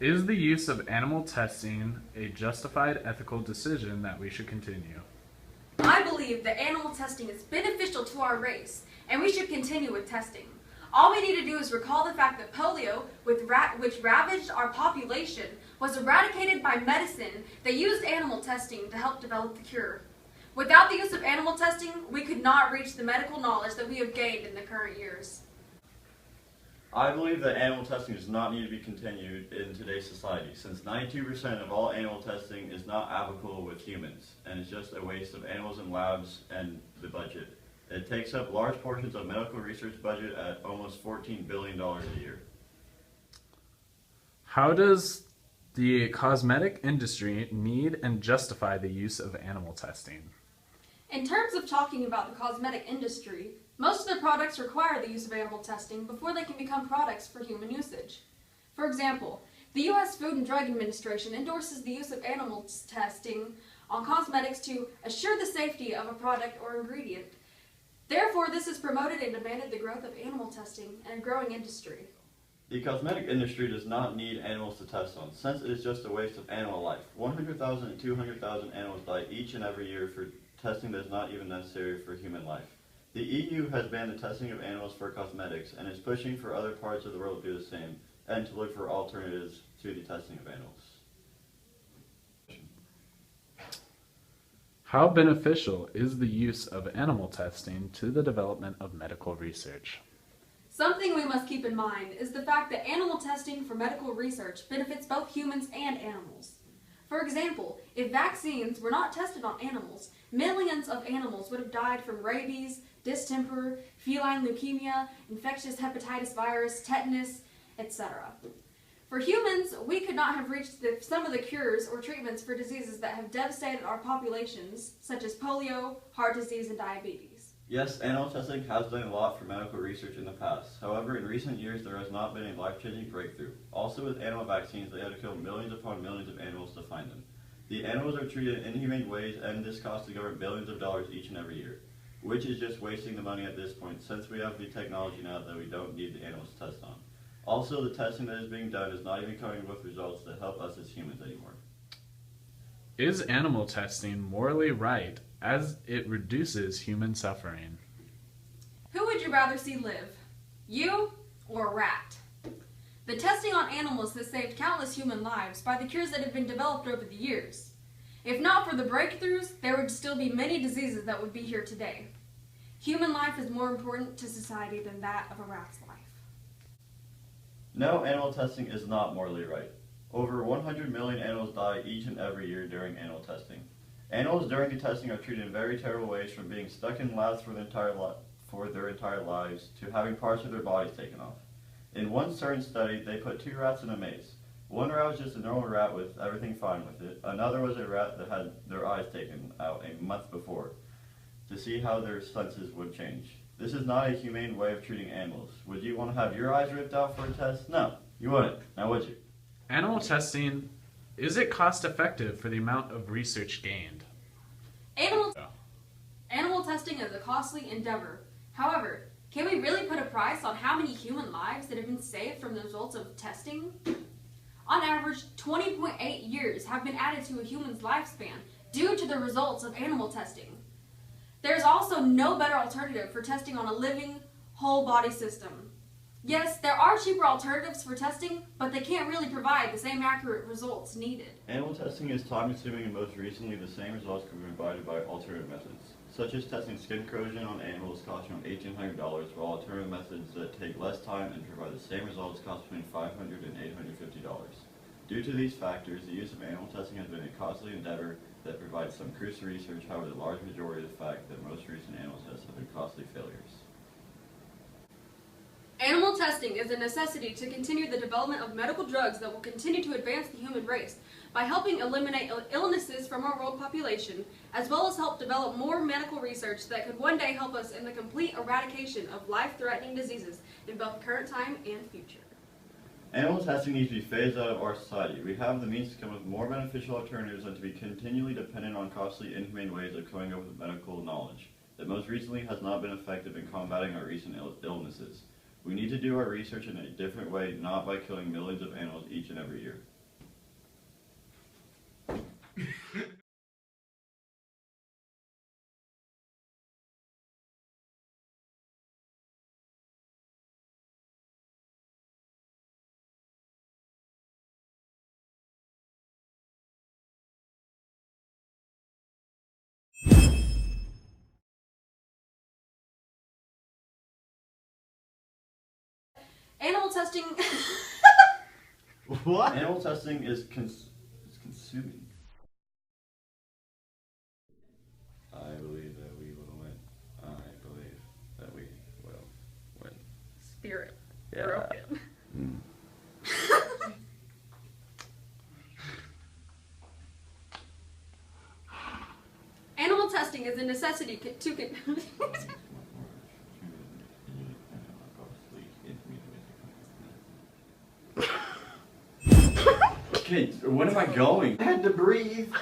Is the use of animal testing a justified ethical decision that we should continue? I believe that animal testing is beneficial to our race, and we should continue with testing. All we need to do is recall the fact that polio, which ravaged our population, was eradicated by medicine that used animal testing to help develop the cure. Without the use of animal testing, we could not reach the medical knowledge that we have gained in the current years. I believe that animal testing does not need to be continued in today's society, since 92% of all animal testing is not applicable with humans, and it's just a waste of animals in labs and the budget. It takes up large portions of medical research budget at almost $14 billion a year. How does the cosmetic industry need and justify the use of animal testing? In terms of talking about the cosmetic industry, most of their products require the use of animal testing before they can become products for human usage. For example, the U.S. Food and Drug Administration endorses the use of animal testing on cosmetics to assure the safety of a product or ingredient. Therefore, this has promoted and demanded the growth of animal testing in a growing industry. The cosmetic industry does not need animals to test on, since it is just a waste of animal life. 100,000 to 200,000 animals die each and every year for testing that is not even necessary for human life. The EU has banned the testing of animals for cosmetics and is pushing for other parts of the world to do the same and to look for alternatives to the testing of animals. How beneficial is the use of animal testing to the development of medical research? Something we must keep in mind is the fact that animal testing for medical research benefits both humans and animals. For example, if vaccines were not tested on animals, millions of animals would have died from rabies, distemper, feline leukemia, infectious hepatitis virus, tetanus, etc. For humans, we could not have reached some of the cures or treatments for diseases that have devastated our populations, such as polio, heart disease, and diabetes. Yes, animal testing has done a lot for medical research in the past. However, in recent years, there has not been a life-changing breakthrough. Also, with animal vaccines, they had to kill millions upon millions of animals to find them. The animals are treated in inhumane ways, and this costs the government billions of dollars each and every year, which is just wasting the money at this point, since we have the technology now that we don't need the animals to test on. Also, the testing that is being done is not even coming with results that help us as humans anymore. Is animal testing morally right as it reduces human suffering? Who would you rather see live? You or a rat? The testing on animals has saved countless human lives by the cures that have been developed over the years. If not for the breakthroughs, there would still be many diseases that would be here today. Human life is more important to society than that of a rat's life. No, animal testing is not morally right. Over 100 million animals die each and every year during animal testing. Animals during the testing are treated in very terrible ways, from being stuck in labs for their entire lives to having parts of their bodies taken off. In one certain study, they put 2 rats in a maze. One rat was just a normal rat with everything fine with it. Another was a rat that had their eyes taken out a month before to see how their senses would change. This is not a humane way of treating animals. Would you want to have your eyes ripped out for a test? No, you wouldn't. Now would you? Animal testing, is it cost effective for the amount of research gained? Animal testing is a costly endeavor. However, can we really put a price on how many human lives that have been saved from the results of testing? On average, 20.8 years have been added to a human's lifespan due to the results of animal testing. There is also no better alternative for testing on a living, whole body system. Yes, there are cheaper alternatives for testing, but they can't really provide the same accurate results needed. Animal testing is time-consuming, and most recently the same results can be provided by alternative methods, such as testing skin corrosion on animals costing around $1,800, while alternative methods that take less time and provide the same results cost between $500 and $850. Due to these factors, the use of animal testing has been a costly endeavor that provides some crucial research. However, the large majority of the fact that most recent animal tests have been costly failures. Animal testing is a necessity to continue the development of medical drugs that will continue to advance the human race by helping eliminate illnesses from our world population, as well as help develop more medical research that could one day help us in the complete eradication of life-threatening diseases in both current time and future. Animal testing needs to be phased out of our society. We have the means to come up with more beneficial alternatives than to be continually dependent on costly, inhumane ways of coming up with medical knowledge that most recently has not been effective in combating our recent illnesses. We need to do our research in a different way, not by killing millions of animals each and every year. Animal testing. What? Animal testing is consuming. I believe that we will win. I believe that we will win. Spirit Yeah. broken. Animal testing is a necessity to Okay, when am I going? I had to breathe.